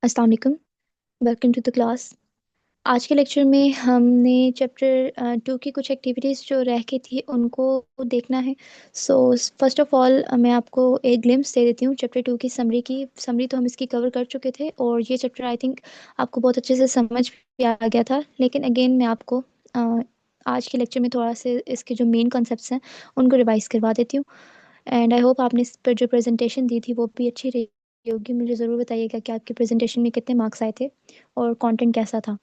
अस्सलाम वालेकुम। Welcome to the class. आज के लेक्चर में हमने चैप्टर 2 की कुछ एक्टिविटीज़ जो रह गई थी उनको देखना है। सो फर्स्ट ऑफ ऑल मैं आपको एक ग्लिम्स दे देती हूँ चैप्टर 2 की समरी तो हम इसकी कवर कर चुके थे और ये चैप्टर आई थिंक आपको बहुत अच्छे से समझ भी आ गया था, लेकिन अगेन मैं आपको आज के लेक्चर में थोड़ा से इसके जो मेन कॉन्सेप्ट्स हैं उनको रिवाइज करवा देती हूँ। एंड आई होप आपने इस पर जो प्रेजेंटेशन दी थी वो भी अच्छी रही होगी। मुझे ज़रूर बताइएगा कि आपकी प्रेजेंटेशन में कितने मार्क्स आए थे और कंटेंट कैसा था।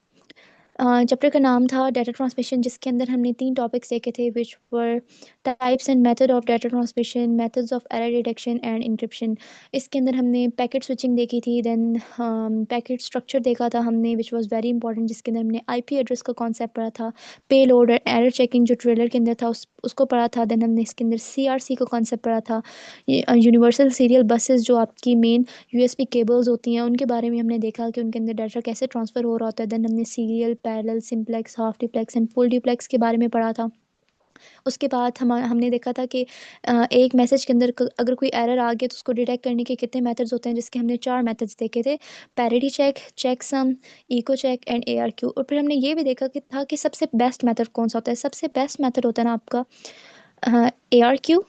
चैप्टर का नाम था डाटा ट्रांसमिशन, जिसके अंदर हमने 3 टॉपिक्स देखे थे which were types and method of data transmission, methods of error detection and encryption. इसके अंदर हमने पैकेट स्विचिंग देखी थी, देन पैकेट स्ट्रक्चर देखा था हमने विच वाज वेरी इंपॉर्टेंट, जिसके अंदर हमने आईपी एड्रेस का कॉन्सेप्ट पढ़ा था। पे लोड एरर चेकिंग जो ट्रेलर के अंदर था उसको पढ़ा था। देन हमने इसके अंदर सीआरसी का कॉन्सेप्ट पढ़ा था। यूनिवर्सल सीरियल बसेस जो आपकी मेन यूएसबी केबल्स होती हैं उनके बारे में हमने देखा कि उनके अंदर डाटा कैसे ट्रांसफ़र हो रहा होता है। देन हमने serial, parallel, simplex, half duplex and full duplex के बारे में पढ़ा था। उसके बाद हमने देखा था कि एक मैसेज के अंदर अगर कोई एरर आ गया तो उसको डिटेक्ट करने के कितने मेथड्स होते हैं, जिसके हमने 4 मेथड्स देखे थे: parity check, checksum, echo check and ARQ. और फिर हमने ये भी देखा कि सबसे बेस्ट मेथड कौन सा होता है। सबसे बेस्ट मेथड होता है ना आपका ARQ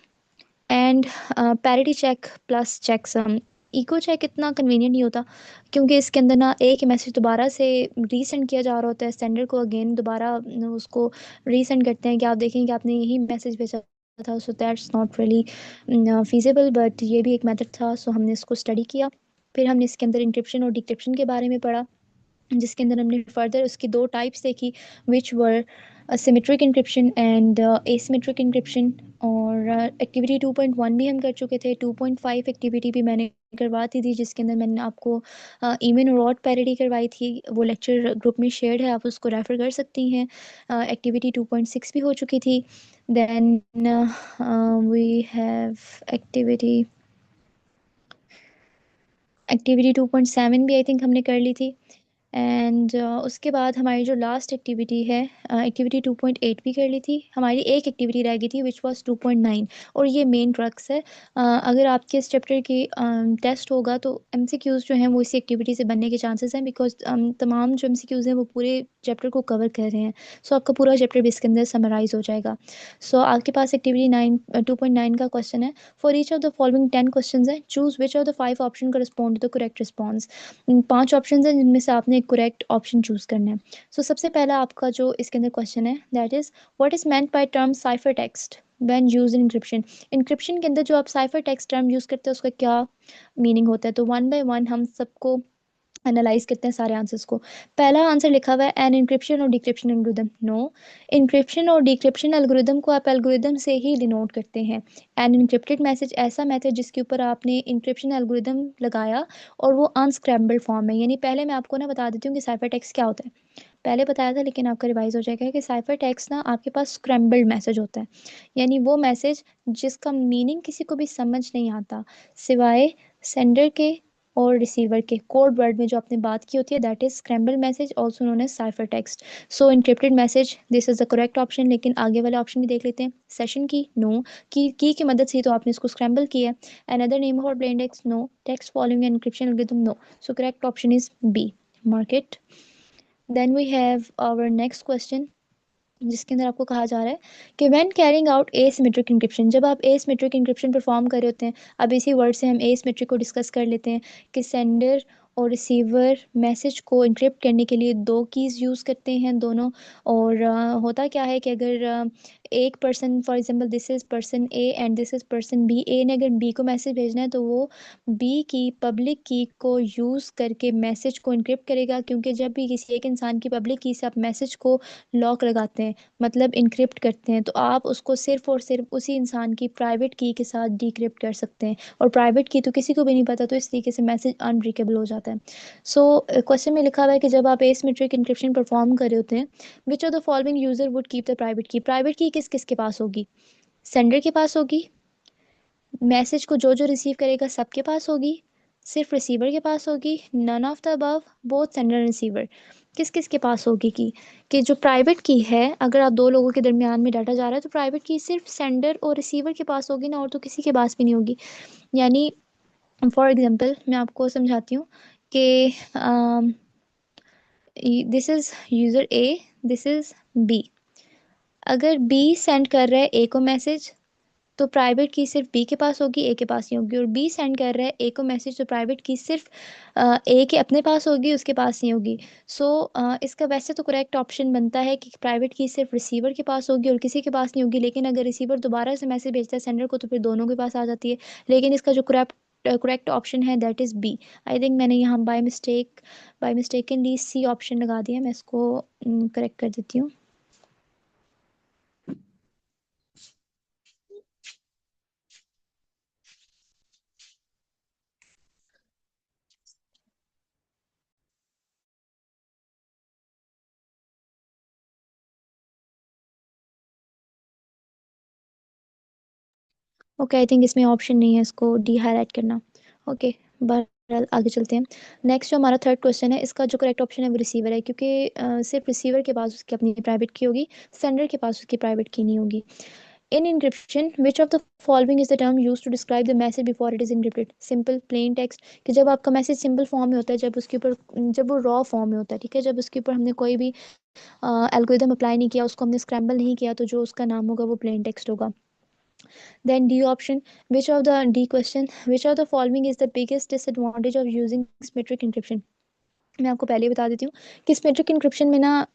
and parity check plus checksum. Echo check इतना कन्वीनियंट नहीं होता क्योंकि इसके अंदर ना एक ही मैसेज दोबारा से रीसेंड किया जा रहा होता है, सेंडर को अगेन दोबारा उसको रीसेंड करते हैं कि आप देखें कि आपने यही मैसेज भेजा था। So that's not really feasible, but ये भी एक मेथड था, सो हमने इसको स्टडी किया। फिर हमने इसके अंदर इंक्रिप्शन और डिक्रिप्शन के बारे में पढ़ा, जिसके अंदर हमने फर्दर उसकी 2 टाइप्स देखी which were symmetric encryption and asymmetric encryption. और एक्टिविटी 2.1 भी हम कर चुके थे। 2.5 एक्टिविटी भी मैंने करवाती थी, जिसके अंदर मैंने आपको इवन और ऑड पैरिटी करवाई थी। वो लेक्चर ग्रुप में शेयर्ड है, आप उसको रेफ़र कर सकती हैं। एक्टिविटी 2.6 भी हो चुकी थी। Then we have activity activity 2.7 भी आई थिंक हमने कर ली थी। एंड उसके बाद हमारी जो लास्ट एक्टिविटी है, एक्टिविटी 2.8 भी कर ली थी। हमारी एक एक्टिविटी रह गई थी विच वाज 2.9, और ये मेन क्रक्स है। अगर आपके इस चैप्टर की टेस्ट होगा तो एमसीक्यूज़ जो हैं वो इसी एक्टिविटी से बनने के चांसेस हैं, बिकॉज तमाम जो एमसीक्यूज़ हैं वो पूरे चैप्टर को कवर कर रहे हैं। सो आपका पूरा चैप्टर भी इसके अंदर समराइज हो जाएगा। सो आपके पास एक्टिविटी 2.9 का क्वेश्चन है। For each of the following 10 question है, choose which of the 5 option correspond to the correct response. 5 option हैं जिनमें से आपने एक करेक्ट ऑप्शन चूज करना है। सो सबसे पहला आपका जो इसके अंदर क्वेश्चन है that is what is meant by term cipher text when used in encryption. Encryption के अंदर जो आप साइफर टेक्स्ट टर्म यूज करते हैं उसका क्या मीनिंग होता है। तो वन बाय वन हम सबको एनालाइज करते हैं सारे आंसर्स को। पहला आंसर लिखा हुआ है एन इंक्रिप्शन और डिक्रिप्शन एल्गोरिदम। नो, इंक्रिप्शन और डिक्रिप्शन एल्गोरिदम को आप एल्गोरिदम से ही डिनोट करते हैं। एन इंक्रिप्टेड मैसेज ऐसा मैसेज जिसके ऊपर आपने इंक्रिप्शन एल्गोरिदम लगाया और वो अनस्क्रैम्बल्ड फॉर्म है। यानी पहले मैं आपको ना बता देती हूँ कि साइफर टेक्स्ट क्या होता है। पहले बताया था लेकिन आपका रिवाइज हो जाएगा कि साइफर टेक्स्ट ना आपके पास स्क्रैम्बल्ड मैसेज होता है, यानी वो मैसेज जिसका मीनिंग किसी को भी समझ नहीं आता सिवाय सेंडर के और रिसीवर के कोड वर्ड में जो आपने बात की होती है, that is scramble message also known as cipher text. So encrypted message this is the correct option. लेकिन आगे वाले ऑप्शन भी देख लेते हैं। सेशन की नो, की मदद से तो आपने इसको स्क्रैम्बल किया है। Another name for plain text no, text following encryption algorithm no. So correct option is B, mark it. Then we have our next question, जिसके अंदर आपको कहा जा रहा है कि when carrying out asymmetric encryption, जब आप एसिमेट्रिक इंक्रिप्शन परफॉर्म कर रहे होते हैं। अब इसी वर्ड से हम एसिमेट्रिक को डिस्कस कर लेते हैं कि सेंडर और रिसीवर मैसेज को इंक्रिप्ट करने के लिए 2 कीज़ यूज़ करते हैं दोनों। और होता क्या है कि अगर एक person, for example this is person A and this is person B, A ने अगर बी को मैसेज भेजना है तो वो बी की पब्लिक की को यूज़ करके मैसेज को इंक्रिप्ट करेगा, क्योंकि जब भी किसी एक इंसान की पब्लिक की से आप मैसेज को लॉक लगाते हैं, मतलब इनक्रिप्ट करते हैं, तो आप उसको सिर्फ और सिर्फ उसी इंसान की प्राइवेट की के साथ डिक्रिप्ट कर सकते हैं। और प्राइवेट की तो किसी को भी नहीं पता, तो इस तरीके से मैसेज अनब्रेकेबल हो जाता है। सो क्वेश्चन में लिखा हुआ है कि जब आप एसिमेट्रिक इंक्रिप्शन परफॉर्म कर रहे होते हैं, विच of the following user would keep the private की। प्राइवेट की किस किस के पास होगी? सेंडर के पास होगी, मैसेज को जो जो रिसीव करेगा सबके पास होगी, सिर्फ रिसीवर के पास होगी, none of the above, both sender and receiver. किस किस के पास होगी कि जो प्राइवेट की है, अगर आप 2 लोगों के दरमियान में डाटा जा रहा है तो प्राइवेट की सिर्फ सेंडर और रिसीवर के पास होगी ना, और तो किसी के पास भी नहीं होगी। यानी फॉर एग्जांपल मैं आपको समझाती हूँ कि this is user A, this is B. अगर बी सेंड कर रहा है ए को मैसेज, तो प्राइवेट की सिर्फ बी के पास होगी, ए के पास नहीं होगी। और बी सेंड कर रहा है ए को मैसेज, तो प्राइवेट की सिर्फ ए के अपने पास होगी, उसके पास नहीं होगी। सो इसका वैसे तो करेक्ट ऑप्शन बनता है कि प्राइवेट की सिर्फ रिसीवर के पास होगी और किसी के पास नहीं होगी, लेकिन अगर रिसीवर दोबारा से मैसेज भेजता है सेंडर को, तो फिर दोनों के पास आ जाती है। लेकिन इसका जो करेक्ट करेक्ट ऑप्शन है that is B. I think मैंने यहाँ बाय मिस्टेकनली सी ऑप्शन लगा दिया, मैं इसको करेक्ट कर देती हूँ। ओके, आई थिंक इसमें ऑप्शन नहीं है इसको डी हाईलाइट करना। ओके, बहरहाल आगे चलते हैं। नेक्स्ट जो हमारा थर्ड क्वेश्चन है, इसका जो करेक्ट ऑप्शन है वो रिसीवर है, क्योंकि सिर्फ रिसीवर के पास उसकी अपनी प्राइवेट की होगी, सेंडर के पास उसकी प्राइवेट की नहीं होगी। इन encryption, which of the following is the term used to describe the message before it is encrypted? Simple plain text, कि जब आपका मैसेज सिंपल फॉर्म में होता है, जब उसके ऊपर जब वो रॉ फॉर्म में होता है, ठीक है, जब उसके ऊपर हमने कोई भी एल्गोरिदम अप्लाई नहीं किया, उसको हमने स्क्रैम्बल नहीं किया, तो जो उसका नाम होगा वो प्लेन टेक्स्ट होगा। Then D option, which of the D question, which of the following is the biggest disadvantage of using symmetric encryption? मैं आपको पहले ही बता देती हूँ कि सिमेट्रिक इनक्रिप्शन में ना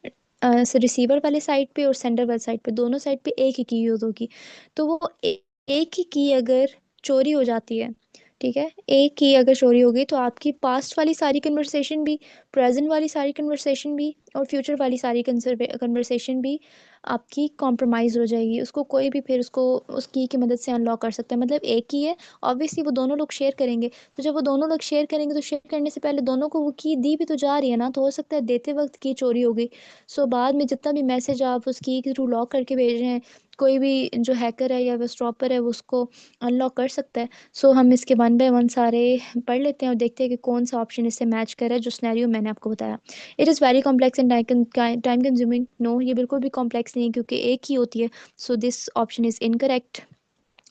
रिसीवर वाले साइड पे और सेंडर वाले साइड पे, दोनों साइड पे एक ही की यूज होगी। तो वो एक ही की अगर चोरी हो जाती है, ठीक है, एक की अगर चोरी हो गई, तो आपकी पास्ट वाली सारी कन्वर्सेशन भी, प्रेजेंट वाली सारी कन्वर्सेशन भी और फ्यूचर वाली सारी कन्वर्सेशन भी आपकी कॉम्प्रोमाइज हो जाएगी। उसको कोई भी फिर उसको उस की मदद से अनलॉक कर सकता है। मतलब एक ही है, ऑब्वियसली वो दोनों लोग शेयर करेंगे, तो जब वो दोनों लोग शेयर करेंगे, तो शेयर करने से पहले दोनों को वो की दी भी तो जा रही है ना, तो हो सकता है देते वक्त की चोरी हो गई। सो बाद में जितना भी मैसेज आप उस की के थ्रू लॉक करके भेज रहे हैं, कोई भी जो हैकर है या वो स्टॉपर है वो उसको अनलॉक कर सकता है। सो हम इसके वन बाय वन सारे पढ़ लेते हैं और देखते हैं कि कौन सा ऑप्शन इससे मैच कर रहा है, जो सिनेरियो मैंने आपको बताया। It is very complex and time consuming. No, ये बिल्कुल भी कॉम्प्लेक्स नहीं है, क्योंकि एक ही होती है। So this option is incorrect.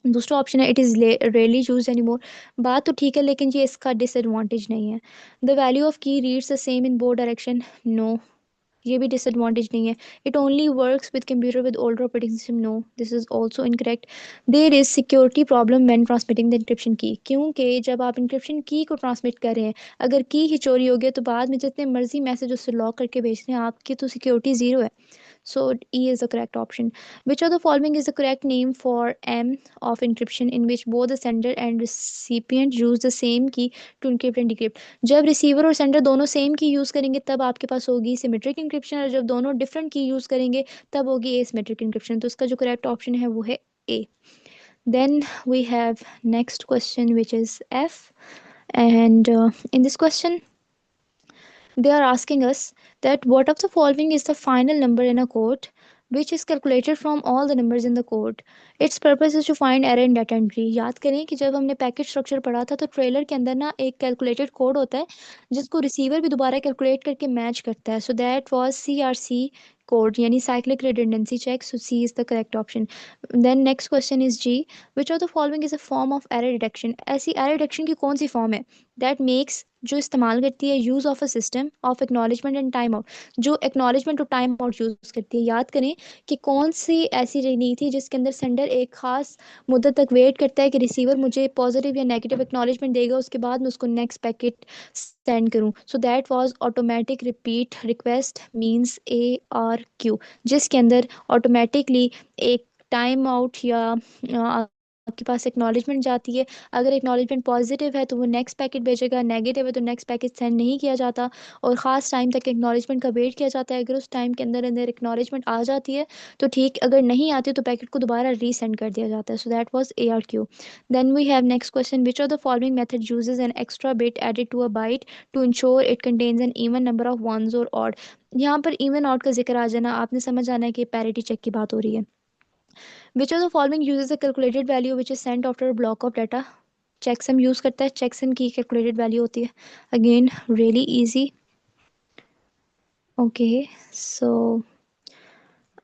दूसरा ऑप्शन है it is rarely use any more. बात तो ठीक है, लेकिन ये इसका डिसएडवांटेज नहीं है। The value of key reads the same in both direction. No, ये भी डिसएडवांटेज नहीं है। It only works with computer with older operating system. No, this is also incorrect. There is security problem when transmitting the encryption key, क्योंकि जब आप encryption की को transmit कर रहे हैं, अगर की ही चोरी हो गया, तो बाद में जितने मर्जी मैसेज उससे लॉक करके भेज रहे हैं, आपकी तो सिक्योरिटी जीरो है। So E is the correct option. Which of the following is the correct name for M of encryption in which both the sender and recipient use the same key to encrypt and decrypt? जब receiver और sender दोनों same की use करेंगे, तब आपके पास होगी symmetric encryption, और जब दोनों डिफरेंट की यूज़ करेंगे, तब होगी एसिमेट्रिक इंक्रिप्शन। तो इसका जो करेक्ट ऑप्शन है वो है A. Then we have next question, which is F. And in this question, they are asking us that what of the following is the final number in a code which is calculated from all the numbers in the code. Its purpose is to find error in data entry. याद करें कि जब हमने packet structure पढ़ा था, तो trailer के अंदर ना एक कैलकुलेटेड कोड होता है, जिसको रिसीवर भी दोबारा कैलकुलेट करके मैच करता है। So that was CRC code, यानी cyclic redundancy check. So C is the correct option. Then next question is G, which of the following is a form of error detection? ऐसी error detection की कौन सी form है that makes, जो इस्तेमाल करती है use of a system of acknowledgement and time out, जो एक्नॉलेजमेंट और टाइम आउट यूज़ करती है। याद करें कि कौन सी ऐसी रणनीति थी जिसके अंदर सेंडर एक खास मुद्दत तक वेट करता है कि रिसीवर मुझे पॉजिटिव या नेगेटिव एक्नॉलेजमेंट देगा, उसके बाद मैं उसको नेक्स्ट पैकेट सेंड करूं। सो that was automatic repeat request, means ARQ, जिसके अंदर ऑटोमेटिकली एक टाइम आउट या आपके पास एक्नॉलेजमेंट जाती है। अगर एक्नॉलेजमेंट पॉजिटिव है तो वो नेक्स्ट पैकेट भेजेगा, नेगेटिव है तो नेक्स्ट पैकेट सेंड नहीं किया जाता, और ख़ास टाइम तक एक्नॉलेजमेंट का वेट किया जाता है। अगर उस टाइम के अंदर अंदर एक्नॉलेजमेंट आ जाती है तो ठीक, अगर नहीं आती तो पैकेट को दोबारा रीसेंड कर दिया जाता है। So that was ARQ। Then we have next question, which of the following method uses an extra bit added to a byte to ensure it contains an even number of ones और odd? यहाँ पर even odd का जिक्र आ जाना, आपने समझ आना है कि पैरिटी चेक की बात हो रही है। Which of the following uses a calculated value which is sent after a block of data? Checksum use करता है, चेकसम की कैलकुलेटेड वैल्यू होती है। Again really easy. Okay, so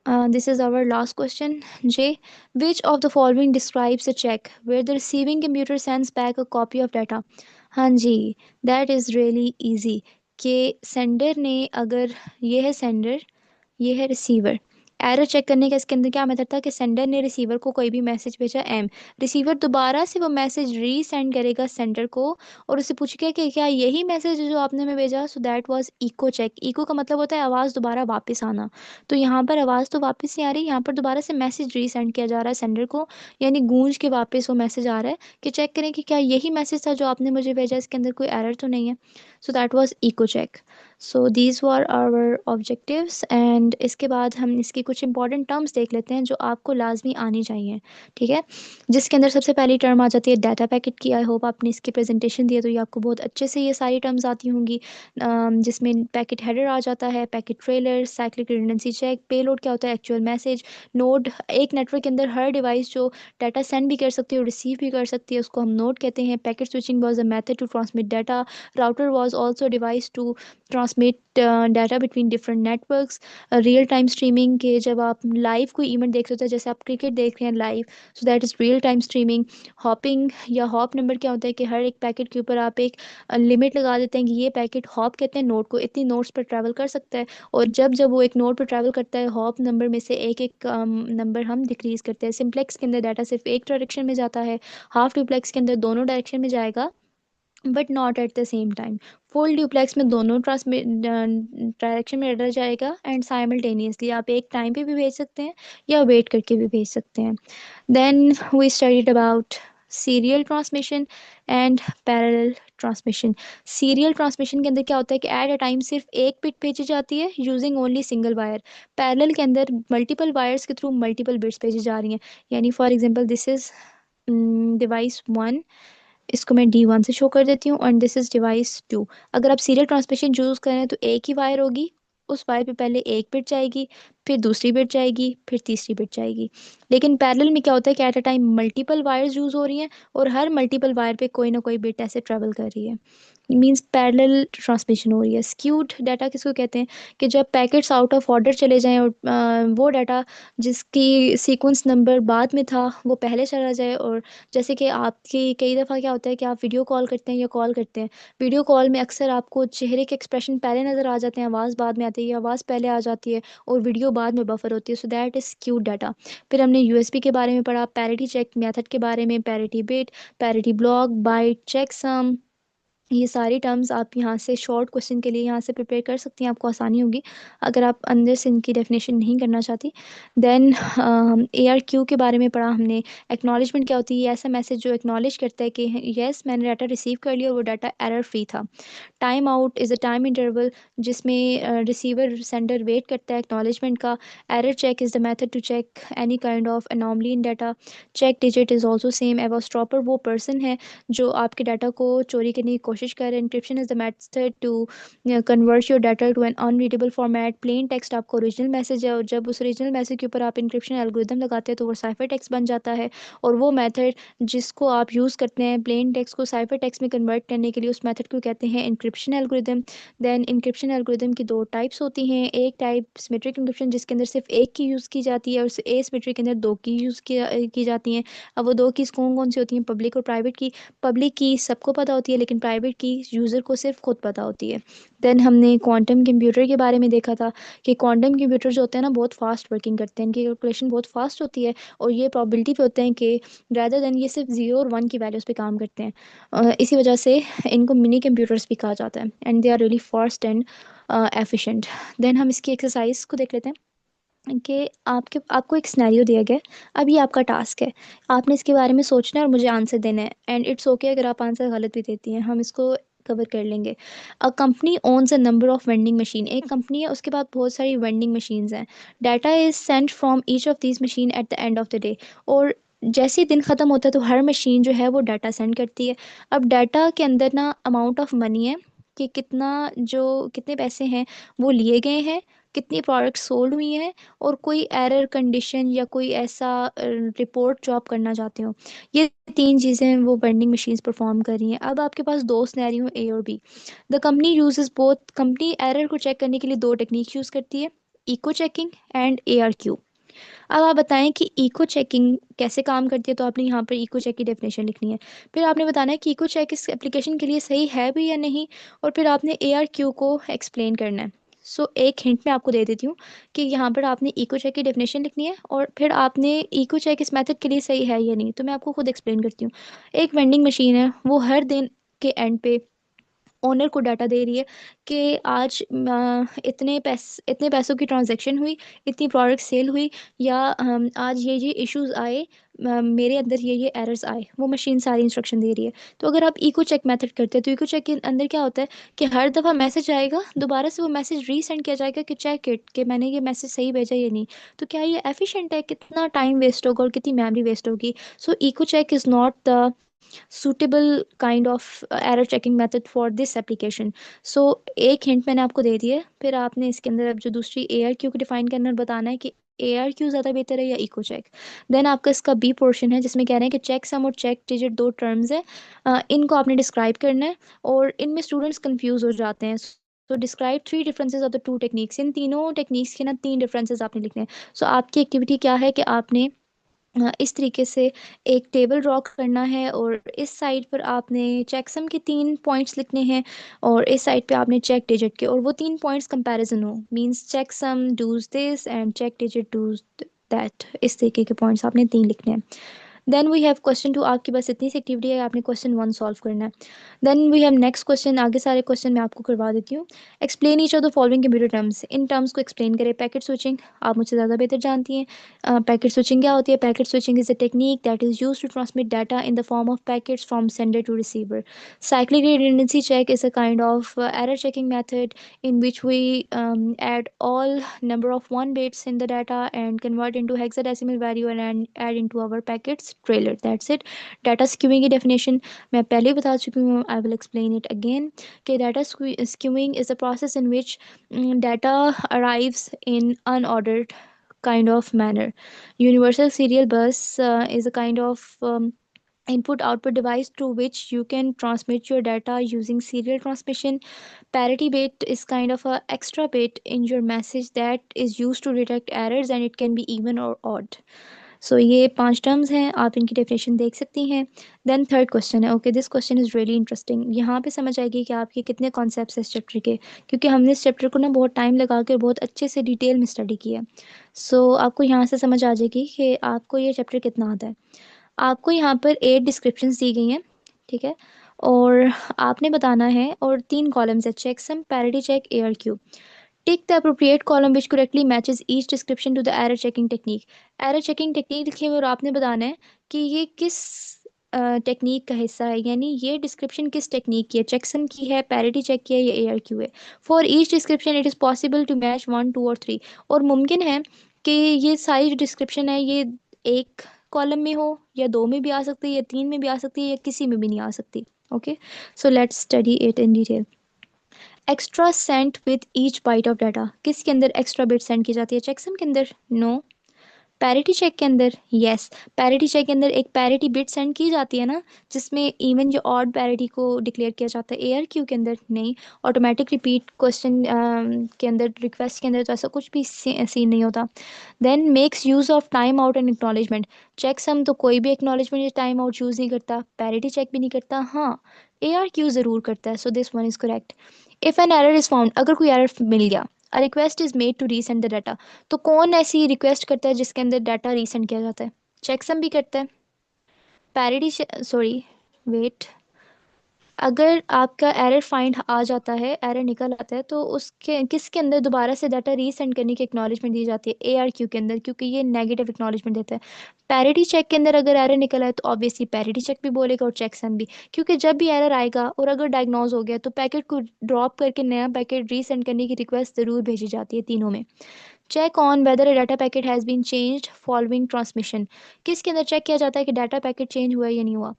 This is our last question. J. Which of the following describes a check where the receiving computer sends back a copy of data? हाँ जी, that is really easy. कि sender ने अगर ये है sender, ये है receiver. Error check करने का इसके अंदर क्या मेथड था कि सेंडर ने रिसीवर को कोई भी मैसेज भेजा एम, रिसीवर दोबारा से वो मैसेज रीसेंड करेगा सेंडर को और उससे पूछेगा कि क्या यही मैसेज जो आपने में भेजा। So that was echo check. Echo का मतलब होता है आवाज़ दोबारा वापस आना। तो यहाँ पर आवाज़ तो वापस नहीं आ रही, यहाँ पर दोबारा से मैसेज रीसेंड किया जा रहा है सेंडर को, यानी गूंज के वापस वो मैसेज आ रहा है कि चेक करें कि क्या यही मैसेज था जो आपने मुझे भेजा, इसके अंदर कोई एरर तो नहीं है। So that was echo check. So these were our objectives and इसके बाद हम इसकी कुछ इंपॉर्टेंट टर्म्स देख लेते हैं जो आपको लाजमी आनी चाहिए। ठीक है, जिसके अंदर सबसे पहली टर्म आ जाती है डाटा पैकेट की। आई होप आपने इसकी प्रेजेंटेशन दी है तो ये आपको बहुत अच्छे से ये सारी टर्म्स आती होंगी। जिसमें पैकेट हेडर आ जाता है, packet trailer, cyclic redundancy check, payload क्या होता है एक्चुअल मैसेज, नोड एक नेटवर्क के अंदर हर डिवाइस जो डाटा सेंड भी कर सकती है और रिसीव भी कर सकती है उसको हम नोड कहते हैं। Packet switching was a method to transmit data, router was also device to transmit data between different networks. Real time streaming के जब आप लाइव कोई इवेंट देख सकते हो, जैसे आप क्रिकेट देख रहे हैं live, so that is real time streaming. Hopping या हॉप नंबर क्या होता है कि हर एक पैकेट के ऊपर आप एक लिमिट लगा देते हैं कि ये पैकेट हॉप कहते हैं नोड को, इतनी नोड्स पर ट्रैवल कर सकता है। और जब जब वो एक नोड पर ट्रैवल करता है हॉप नंबर में से एक एक नंबर हम डिक्रीज करते हैं। सिंप्लेक्स के अंदर डाटा सिर्फ एक डायरेक्शन में जाता है, हाफ डुप्लेक्स के अंदर दोनों डायरेक्शन में जाएगा but not at the same time. Full duplex में दोनों ट्रांसमिट डायरेक्शन में रखा जाएगा एंड साइमल्टेनियसली आप एक टाइम पे भी भेज सकते हैं या वेट करके भी भेज सकते हैं। Then we studied about serial transmission and parallel transmission. Serial transmission के अंदर क्या होता है कि एट अ टाइम सिर्फ एक बिट भेजी जाती है using only single wire. Parallel के अंदर मल्टीपल वायर्स के थ्रू मल्टीपल बिट्स भेजी जा रही हैं। यानी for example this is device one, इसको मैं D1 से शो कर देती हूँ and this is device two. अगर आप सीरियल ट्रांसमिशन यूज़ करें तो एक ही वायर होगी, उस वायर पे पहले एक बिट जाएगी, फिर दूसरी बिट जाएगी, फिर तीसरी बिट जाएगी। लेकिन पैरेलल में क्या होता है कि eight a time multiple wires use हो रही हैं और हर मल्टीपल वायर पे कोई ना कोई बिट ऐसे ट्रेवल कर रही है। मीन्स पैरेलल ट्रांसमिशन हो रही है। स्क्यूड डाटा किसको कहते हैं कि जब पैकेट्स आउट ऑफ ऑर्डर चले जाएं और वो डाटा जिसकी सीक्वेंस नंबर बाद में था वो पहले चला जाए। और जैसे कि आपकी कई दफ़ा क्या होता है कि आप वीडियो कॉल करते हैं या कॉल करते हैं, वीडियो कॉल में अक्सर आपको चेहरे के एक्सप्रेशन पहले नज़र आ जाते हैं, आवाज़ बाद में आती है, आवाज़ पहले आ जाती है और वीडियो बाद में बफर होती है। So that is skewed data. फिर हमने यूएसबी के बारे में पढ़ा, पैरिटी चेक मेथड के बारे में, parity bit, parity block, byte, checksum. ये सारी टर्म्स आप यहाँ से शॉर्ट क्वेश्चन के लिए यहाँ से प्रिपेयर कर सकती हैं, आपको आसानी होगी अगर आप अंदर से इनकी डेफिनेशन नहीं करना चाहती। देन ARQ के बारे में पढ़ा हमने। एक्नॉलेजमेंट क्या होती है, ऐसा मैसेज जो एक्नॉलेज करता है कि यस मैंने डाटा रिसीव कर लिया और वो डाटा एरर फ्री था। Time out is a time interval जिसमें रिसीवर सेंडर वेट करता है एक्नॉलेजमेंट का। Error check is the method to check any kind of anomaly in data. Check digit is also same. एवोस्ट्रॉपर वो person है जो आपके डाटा को चोरी करने की कोशिश कर रहे हैं। Encryption is the method to convert your data to an unreadable format. Plain text आपको ओरिजिनल मैसेज है और जब उस ओरिजिनल मैसेज के ऊपर आप इंक्रिप्शन एल्गोरिदम लगाते हैं तो वो साइफर टेक्स्ट बन जाता है। और वो मेथड जिसको आप यूज़ करते हैं प्लेन टेक्स्ट को साइफर टेक्स्ट में कन्वर्ट करने के लिए उस मेथड को कहते हैं encryption algorithm. Then encryption algorithm की दो टाइप्स होती हैं। एक टाइप सिमेट्रिक इंक्रिप्शन जिसके अंदर सिर्फ एक की यूज़ की जाती है और एसिमेट्रिक के अंदर दो की यूज़ की जाती हैं। अब वो दो कीज़ कौन कौन सी होती हैं, पब्लिक और प्राइवेट की। पब्लिक की सबको पता होती है लेकिन प्राइवेट की यूज़र को सिर्फ खुद पता होती है। देन हमने क्वांटम कंप्यूटर के बारे में देखा था कि क्वांटम कंप्यूटर जो होते हैं ना बहुत फास्ट वर्किंग करते हैं, इनकी कैलकुलेशन बहुत फास्ट होती है और ये प्रोबेबिलिटी पे होते हैं कि रैदर देन ये सिर्फ 0 और 1 की वैल्यूज़ पे काम करते हैं। इसी वजह से इनको मिनी कंप्यूटर्स भी कहा जाता है and they are really fast and efficient. Then हम इसकी एक्सरसाइज को देख लेते हैं कि आपको एक सिनेरियो दिया गया है। अब ये आपका टास्क है, आपने इसके बारे में सोचना है और मुझे आंसर देना है एंड इट्स ओके अगर आप आंसर गलत भी देती हैं, हम इसको कवर कर लेंगे। A company owns a number of vending machine. एक कंपनी है उसके बाद बहुत सारी वेंडिंग मशीन्स हैं। Data is Saint from each of these machine at the end of the day. और जैसे ही दिन ख़त्म होता है तो हर मशीन जो है वो डाटा सेंड करती है। अब डाटा के अंदर ना अमाउंट ऑफ मनी है कि कितने पैसे हैं वो लिए गए हैं, कितनी प्रोडक्ट सोल्ड हुई हैं और कोई एरर कंडीशन या कोई ऐसा रिपोर्ट जो आप करना चाहते हो। ये तीन चीज़ें वो वेंडिंग मशीन्स परफॉर्म कर रही हैं। अब आपके पास दो सिनेरियो ए और B. The company uses both. Company error को चेक करने के लिए दो टेक्निक यूज़ करती है। Echo checking and ARQ। अब आप बताएं कि इको चेकिंग कैसे काम करती है, तो आपने यहाँ पर इको चेक की डेफिनेशन लिखनी है। फिर आपने बताना है कि इको चेक इस एप्लीकेशन के लिए सही है भी या नहीं, और फिर आपने ARQ को एक्सप्लेन करना है। सो एक हिंट मैं आपको दे देती हूँ कि यहाँ पर आपने इको चेक की डेफिनेशन लिखनी है, और फिर आपने इको चेक इस मेथड के लिए सही है या नहीं, तो मैं आपको खुद एक्सप्लेन करती हूँ। एक वेंडिंग मशीन है, वो हर दिन के एंड पे ओनर को डाटा दे रही है कि आज इतने पैसों की ट्रांजैक्शन हुई, इतनी प्रोडक्ट सेल हुई, या आज ये इश्यूज आए, मेरे अंदर ये एरर्स आए, वो मशीन सारी इंस्ट्रक्शन दे रही है। तो अगर आप इको चेक मेथड करते हैं तो इको चेक के अंदर क्या होता है कि हर दफ़ा मैसेज आएगा, दोबारा से वो मैसेज रीसेंड किया जाएगा कि चेक इट कि मैंने ये मैसेज सही भेजा या नहीं। तो क्या ये एफिशिएंट है? कितना टाइम वेस्ट होगा और कितनी मेमोरी वेस्ट होगी? So echo check is not the suitable kind of error checking method for this application. So एक हिंट मैंने आपको दे दी है। फिर आपने इसके अंदर अब जो दूसरी ARQ को डिफाइन करना और बताना है कि ARQ ज़्यादा बेहतर है या इको चेक। देन आपका इसका बी पोर्शन है जिसमें कह रहे हैं कि चेक सम और चेक डिजिट दो टर्म्स हैं, इनको आपने डिस्क्राइब करना है, और इनमें स्टूडेंट्स कंफ्यूज हो जाते हैं। तो describe three differences of the two techniques, इन तीनों टेक्निक्स के ना तीन डिफरेंसेस आपने लिखने हैं। सो आपकी एक्टिविटी क्या है कि आपने इस तरीके से एक टेबल ड्रॉ करना है, और इस साइड पर आपने चेकसम के तीन पॉइंट्स लिखने हैं, और इस साइड पे आपने चेक डिजिट के, और वो तीन पॉइंट्स कंपैरिजन हो, means checksum does this and check digit does that, इस तरीके के पॉइंट्स आपने तीन लिखने हैं। Then we have question two, आपकी बस इतनी सी एक्टिविटी है, आपने क्वेश्चन वन सॉल्व करना है। Then we have next question, आगे सारे क्वेश्चन मैं आपको करवा देती हूँ। Explain each of the following computer terms, इन टर्म्स को एक्सप्लेन करें। पैकेट स्विचिंग, आप मुझसे ज़्यादा बेहतर जानती हैं। पैकेट स्विचिंग क्या होती है? Packet switching is a technique that is use to transmit data in the form of packets from sender to receiver. Cyclic redundancy check is a kind of error checking method in which we add all number of one bits in the data and convert into hexadecimal value and add into our packets trailer. That's it. Data skewing की definition मैं पहले ही बता चुकी हूँ, I will explain it again, कि data skewing is a process in which data arrives in unordered kind of manner. Universal serial bus is a kind of input output device through which you can transmit your data using serial transmission. Parity bit is kind of a extra bit in your message that is used to detect errors, and it can be even or odd. सो ये पांच terms हैं, आप इनकी definition देख सकती हैं। Then third question है, okay this question is really interesting. यहाँ पे समझ आएगी कि आपके कितने कॉन्सेप्ट्स हैं इस चैप्टर के, क्योंकि हमने इस चैप्टर को ना बहुत टाइम लगा कर बहुत अच्छे से डिटेल में स्टडी किया है। सो आपको यहाँ से समझ आ जाएगी कि आपको ये चैप्टर कितना आता है। आपको यहाँ पर 8 डिस्क्रिप्शंस दी गई हैं, ठीक है, और आपने बताना है, और तीन कॉलम्स है, checksum, parity check, ARQ। Tick the appropriate column which correctly matches each description to the error checking technique. Error checking technique लिखे हुए और आपने बताना है कि ये किस टेक्निक का हिस्सा है, यानी ये डिस्क्रिप्शन किस टेक्निक की है, चेकसम की है, पैरिटी चेक की है, या ARQ है। For each description it is possible to match one two और थ्री, और मुमकिन है कि ये सारी जो डिस्क्रिप्शन है ये एक कॉलम में हो, या दो में भी आ सकती है, या तीन में भी आ सकती है, या किसी में भी नहीं आ सकती। Okay, so let's study it in detail. Extra sent with each byte of data, किसके अंदर एक्स्ट्रा बिट सेंड की जाती है? चेकसम के अंदर? नो। पैरिटी चेक के अंदर? यस। पैरिटी चेक के अंदर एक पैरिटी बिट सेंड की जाती है ना, जिसमें इवन जो ऑड पैरिटी को डिक्लेयर किया जाता है। ARQ के अंदर नहीं। ऑटोमेटिक रिपीट क्वेश्चन के अंदर, रिक्वेस्ट के अंदर तो ऐसा कुछ भी सीन नहीं होता। Then makes use of time out and acknowledgement. Checksum तो कोई भी एक्नॉलेजमेंट या टाइम आउट यूज नहीं करता, पैरिटी चेक भी नहीं करता, हाँ ARQ जरूर करता है। So this one is correct. If an error is found, अगर कोई एरर मिल गया, a request is made to resend the data, तो कौन ऐसी रिक्वेस्ट करता है जिसके अंदर डाटा रीसेंड किया जाता है? चेकसम भी करता है, पैरिटी, सॉरी वेट, अगर आपका एरर फाइंड आ जाता है, एरर निकल आता है, तो उसके किसके अंदर दोबारा से डाटा रीसेंड करने की एक्नॉलेजमेंट दी जाती है? ARQ के अंदर, क्योंकि ये नेगेटिव एक्नॉलेजमेंट देता है। पैरिटी चेक के अंदर अगर एरर निकला है तो ऑब्वियसली पैरिटी चेक भी बोलेगा और चेकसम भी, क्योंकि जब भी एरर आएगा और अगर डायग्नोज हो गया तो पैकेट को ड्रॉप करके नया पैकेट रीसेंड करने की रिक्वेस्ट ज़रूर भेजी जाती है तीनों में। Check on whether a data packet has been changed following transmission, किसके अंदर चेक किया जाता है कि डाटा पैकेट चेंज हुआ है या नहीं हुआ?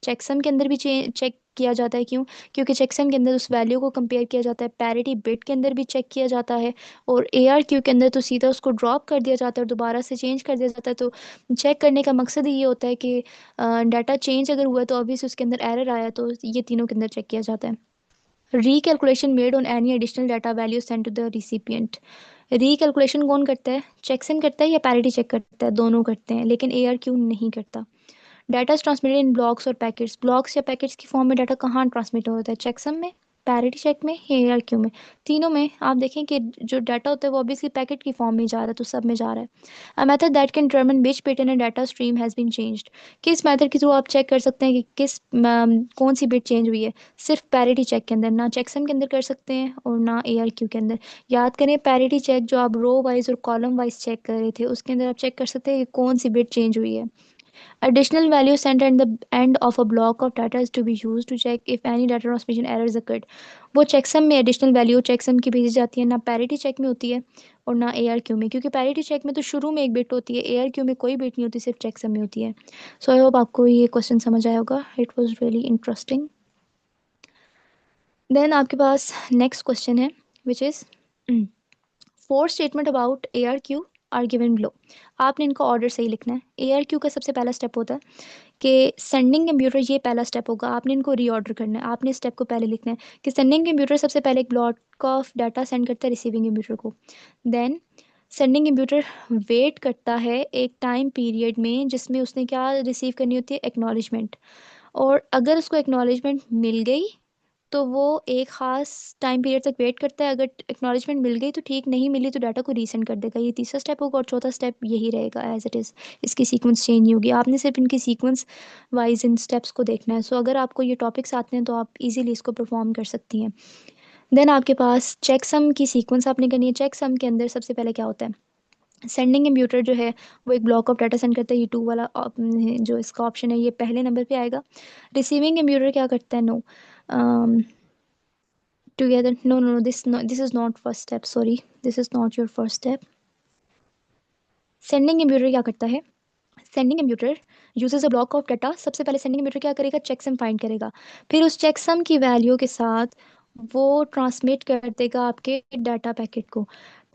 चेकसम के अंदर भी चेक किया जाता है, क्यों? क्योंकि चेकसम के अंदर उस वैल्यू को कंपेयर किया जाता है, पैरिटी बिट के अंदर भी चेक किया जाता है, और ARQ के अंदर तो सीधा उसको ड्रॉप कर दिया जाता है और दोबारा से चेंज कर दिया जाता है। तो चेक करने का मकसद ही ये होता है कि डाटा चेंज अगर हुआ है तो ऑब्वियसली उसके अंदर एरर आया, तो ये तीनों के अंदर चेक किया जाता है। Recalculation made on any additional data value sent to the recipient. Recalculation कौन करता है? चेक्सन करता है या पैरिटी चेक करता है? दोनों करते हैं, लेकिन ARQ नहीं करता. Data is transmitted in blocks और पैकेट्स. ब्लॉक्स या पैकेट्स की फॉर्म में डाटा कहाँ ट्रांसमिट होता है? चेकसम में, पैरिटी चेक में या ARQ में? तीनों में. आप देखें कि जो डाटा होता है वो ऑब्वियसली पैकेट की फॉर्म में जा रहा है, तो सब में जा रहा है. A method that can determine which bit in a data stream has been changed. किस मेथड के थ्रू आप चेक कर सकते हैं कि कौन सी बिट चेंज हुई है? सिर्फ पैरिटी चेक के अंदर, ना चेकसम के अंदर कर सकते हैं और ना ARQ के अंदर. याद करें, पैरिटी चेक जो आप रो वाइज और कॉलम वाइज चेक कर रहे थे, उसके अंदर आप चेक कर सकते हैं कि कौन सी बिट चेंज हुई है. Additional value sent at the end of a block of data is to be used to check if any data transmission errors occurred. वो चेकसम में एडिशनल वैल्यू चेकसम की भेजी जाती है, ना पैरिटी चेक में होती है और ना ARQ में, क्योंकि पैरिटी चेक में तो शुरू में एक बिट होती है, ARQ में कोई बिट नहीं होती, सिर्फ चेकसम में होती है. सो आई होप आपको ये क्वेश्चन समझ आया होगा. It was really interesting. Then आपके पास नेक्स्ट क्वेश्चन है which is four statement about ARQ are given below. आपने इनका ऑर्डर सही लिखना है. ARQ का सबसे पहला स्टेप होता है कि सेंडिंग कंप्यूटर, ये पहला स्टेप होगा. आपने इनको रीऑर्डर करना है. आपने स्टेप को पहले लिखना है कि सेंडिंग कंप्यूटर सबसे पहले एक ब्लॉक ऑफ डाटा सेंड करता है रिसीविंग कंप्यूटर को. देन सेंडिंग कंप्यूटर वेट करता है एक टाइम पीरियड में जिसमें उसने क्या रिसीव करनी होती है? एक्नॉलेजमेंट. और अगर उसको एक्नॉलेजमेंट मिल गई तो वो एक ख़ास टाइम पीरियड तक वेट करता है. अगर एक्नॉलेजमेंट मिल गई तो ठीक, नहीं मिली तो डाटा को रीसेंड कर देगा. ये तीसरा स्टेप होगा और चौथा स्टेप यही रहेगा एज इट इज़. इसकी सीक्वेंस चेंज नहीं होगी. आपने सिर्फ इनकी सीक्वेंस वाइज इन स्टेप्स को देखना है. सो अगर आपको ये टॉपिक्स आते हैं तो आप इजीली इसको परफॉर्म कर सकती हैं. देन आपके पास चेक सम की सीक्वेंस आपने करनी है. चेक सम के अंदर सबसे पहले क्या होता है? सेंडिंग कंप्यूटर जो है वो एक ब्लॉक ऑफ डाटा सेंड करता है. ये 2 वाला जो इसका ऑप्शन है ये पहले नंबर पे आएगा. रिसीविंग कंप्यूटर क्या करता है? No, together, no, this is not first step, sorry, this is not your first step. Sending computer क्या करता है? Sending computer uses a block of data. सबसे पहले सेंडिंग कंप्यूटर क्या करेगा? चेकसम फाइंड करेगा. फिर उस चेकसम की वैल्यू के साथ वो ट्रांसमिट कर देगा आपके डाटा पैकेट को.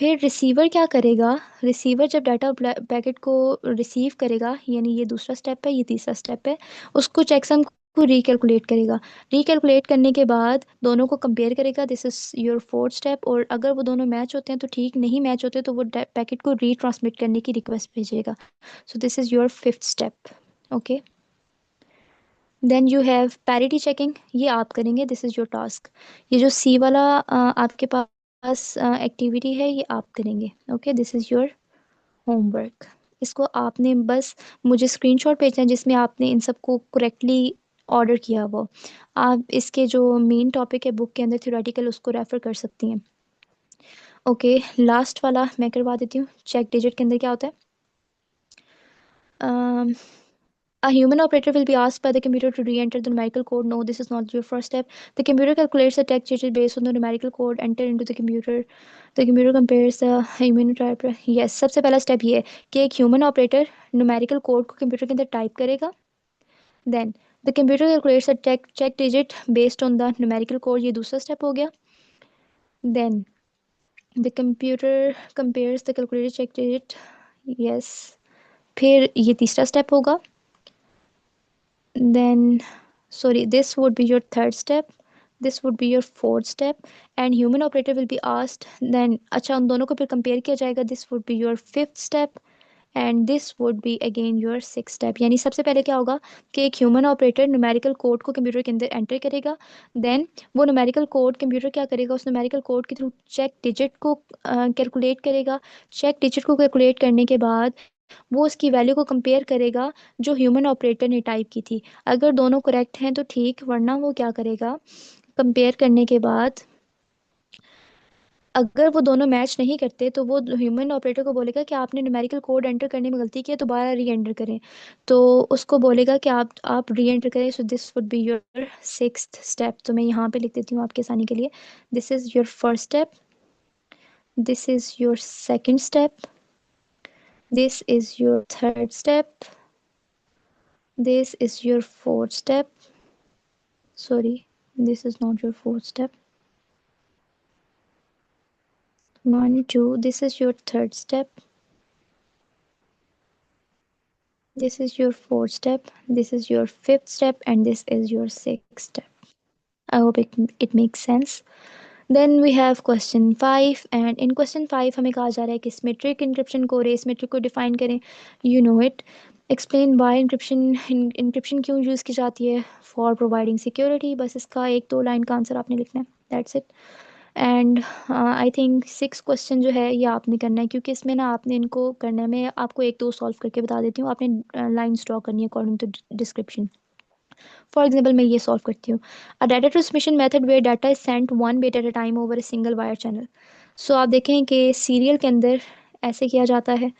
फिर रिसीवर क्या करेगा? रिसीवर जब डाटा पैकेट को रिसीव करेगा, यानी ये दूसरा स्टेप है, ये तीसरा स्टेप है, उसको चेकसम को रिकैलकुलेट करेगा. रिकैलकुलेट करने के बाद दोनों को कंपेयर करेगा. This is your fourth step. और अगर वो दोनों मैच होते हैं तो ठीक, नहीं मैच होते तो वो पैकेट को रीट्रांसमिट करने की रिक्वेस्ट भेजेगा. So this is your fifth step. Okay. Then you have parity checking. ये आप करेंगे. This is your task. ये जो C वाला आपके पास एक्टिविटी है ये आप करेंगे. Okay. This is your homework. इसको आपने बस मुझे स्क्रीनशॉट भेजना है जिसमें आपने इन सबको करेक्टली ऑर्डर किया. वो आप इसके जो मेन टॉपिक है बुक के अंदर थ्योरेटिकल, उसको रेफर कर सकती हैं. ओके. लास्ट वाला मैं करवा देती हूँ. चेक डिजिट के अंदर क्या होता है? A human operator will be asked by the computer to re-enter the numerical code. No, this is not your first step. The computer calculates the text digit based on the numerical code entered into the computer. The computer compares the human operator. Yes, सबसे पहला step ये है कि एक human operator numerical code को computer के अंदर type करेगा. Then the computer calculates the check digit based on the numerical code. ये दूसरा स्टेप हो गया. Then the computer compares the calculated check digit. Yes. फिर ये तीसरा स्टेप होगा. Then sorry, this would be your third step, this would be your fourth step, and human operator will be asked. Then अच्छा, उन दोनों को फिर compare किया जाएगा. This would be your fifth step and this would be again your sixth step. यानी सबसे पहले क्या होगा कि एक ह्यूमन ऑपरेटर न्यूमेरिकल कोड को कंप्यूटर के अंदर एंटर करेगा. देन वो न्यूमेरिकल कोड कंप्यूटर क्या करेगा? उस न्यूमेरिकल कोड के थ्रू चेक डिजिट को कैलकुलेट करेगा. चेक डिजिट को कैलकुलेट करने के बाद वो उसकी वैल्यू को कंपेयर करेगा जो ह्यूमन ऑपरेटर ने टाइप की थी. अगर दोनों करेक्ट हैं तो ठीक, वरना वो क्या करेगा? कंपेयर करने के बाद अगर वो दोनों मैच नहीं करते तो वो ह्यूमन ऑपरेटर को बोलेगा कि आपने न्यूमेरिकल कोड एंटर करने में गलती की है, दोबारा री एंटर करें. तो उसको बोलेगा कि आप री एंटर करें. So this would be your sixth step. तो मैं यहाँ पे लिख देती हूँ आपके आसानी के लिए. This is your first step, this is your second step, this is your third step, this is your fourth step. Sorry, this is not your fourth step. 1 2, this is your third step, this is your fourth step, this is your fifth step, and this is your sixth step. I hope it makes sense. Then we have question 5, and in question 5 हमें कहा जा रहा है कि symmetric encryption को और asymmetric को define करें. You know it. Explain why encryption क्यों यूज़ की जाती है. For providing security. बस इसका एक दो लाइन का आंसर आपने लिखना है. That's it. And I think 6 question जो है ये आपने करना है, क्योंकि इसमें ना आपने इनको करने में आपको एक दो सॉल्व करके बता देती हूँ. आपने लाइन्स ड्रॉ करनी है according to description. For example मैं ये सॉल्व करती हूँ. A data transmission method where data is sent one bit at a time over a single wire channel. So आप देखें कि सीरियल के अंदर ऐसे किया जाता है,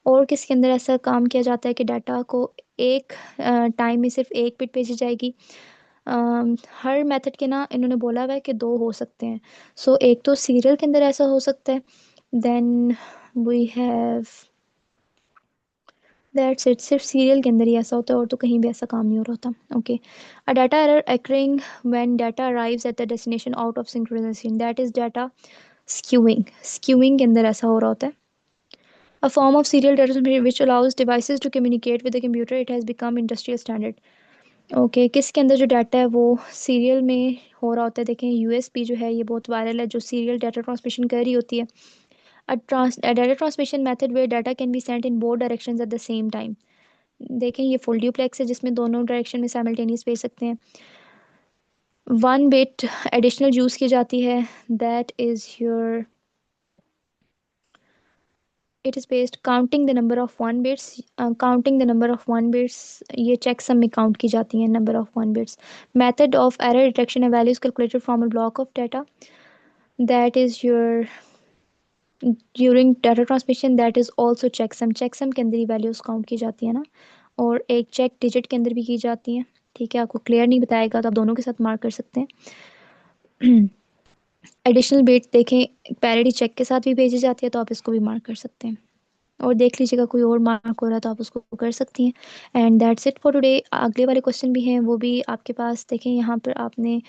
और किसके अंदर ऐसा काम किया जाता है कि डाटा को एक टाइम में सिर्फ एक बिट भेजी जाएगी. हर मेथड के ना इन्होंने बोला हुआ है कि दो हो सकते हैं. सो एक तो सीरियल के अंदर ऐसा हो सकता है. Then we have that's it. सिर्फ सीरियल के अंदर ही ऐसा होता है, और तो कहीं भी ऐसा काम नहीं हो रहा होता. Okay. A data error occurring when data arrives at the destination out of synchronization, that is data skewing. skewing के अंदर ऐसा हो रहा होता है. A form of serial data transmission which allows devices to communicate with the computer. It has become industrial standard. Okay. किसके अंदर जो डाटा है वो सीरियल में हो रहा होता है. देखें यूएसबी जो है ये बहुत वायरल है, जो सीरियल डाटा ट्रांसमिशन कर रही होती है. a data transmission method where data can be sent in both directions at the same time. देखें ये फुल ड्यूप्लेक्स है जिसमें दोनों डायरेक्शन में साइमल्टेनियस भेज सकते हैं. वन बिट एडिशनल यूज़ की जाती है. That is your it is based counting the number of one bits. Counting the number of one bits ये checksum में count की जाती हैं number of one bits. Method of error detection and values calculated from a block of data. That is your during data transmission. That is also checksum. checksum के अंदर ही values count की जाती है ना, और एक check digit के अंदर भी की जाती है. ठीक है, आपको क्लियर नहीं बताएगा तो आप दोनों के साथ मार्क कर सकते हैं. एडिशनल बिट देखें पैरिटी चेक के साथ भी भेजी जाती है, तो आप इसको भी मार्क कर सकते हैं. और देख लीजिएगा कोई और मार्क हो रहा है तो आप उसको कर सकती हैं. And that's it for today. अगले वाले क्वेश्चन भी हैं, वो भी आपके पास. देखें यहाँ पर आपने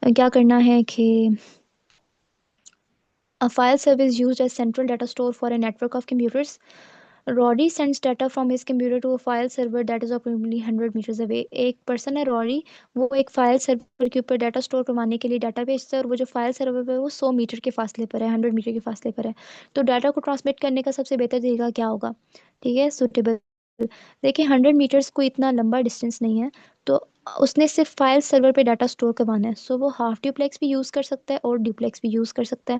क्या करना है कि a file server is used as central data store for a network of computers. Rory sends data from his computer to a file server that is approximately 100 meters away. एक पर्सन है रॉरी, वो एक file server के ऊपर data store करवाने के लिए data भेजता है, और वो जो फाइल सर्वर है वो 100 मीटर के फासले पर है, 100 मीटर के फासले पर है. तो डाटा को ट्रांसमिट करने का सबसे बेहतर तरीका क्या होगा. ठीक है, सुटेबल. देखिए 100 मीटर्स कोई इतना लंबा डिस्टेंस नहीं है, तो उसने सिर्फ फाइल सर्वर पे डाटा स्टोर करवाना है. सो वो हाफ ड्यूप्लेक्स भी यूज़ कर सकता है और ड्यूप्लेक्स भी यूज़ कर सकता है,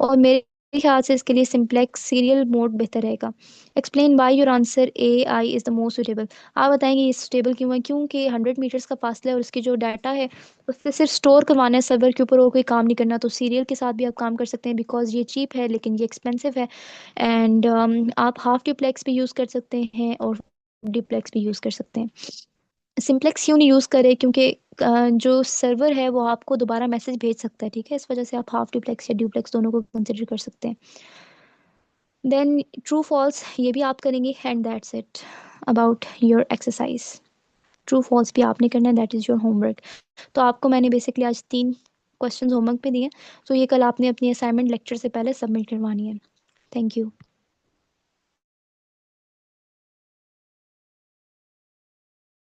और मेरे ख्याल से इसके लिए सिंप्लेक्स सीरियल मोड बेहतर रहेगा. Explain why your answer A I is the most suitable. आप बताएंगे ये सुटेबल क्यों है. क्योंकि 100 मीटर्स का फासला है और उसकी जो डाटा है उससे सिर्फ स्टोर करवाना है सर्वर के ऊपर, और कोई काम नहीं करना. तो सीरियल के साथ भी आप काम कर सकते हैं, बिकॉज ये चीप है लेकिन ये एक्सपेंसिव है. एंड आप हाफ ड्यूप्लेक्स भी यूज़ कर सकते हैं और डिप्लेक्स भी यूज़ कर सकते हैं. सिंप्लेक्स क्यों नहीं यूज़ करें, क्योंकि जो सर्वर है वो आपको दोबारा मैसेज भेज सकता है. ठीक है, इस वजह से आप हाफ ड्यूप्लेक्स या ड्यूप्लेक्स दोनों को कंसिडर कर सकते हैं. देन ट्रू फॉल्स ये भी आप करेंगे. And that's it about your exercise. True false भी आपने करना है, दैट इज़ योर होमवर्क. तो आपको मैंने बेसिकली आज 3 क्वेश्चन होमवर्क पे दिए. तो ये कल आपने अपनी असाइनमेंट लेक्चर से पहले सबमिट करवानी है. Thank you.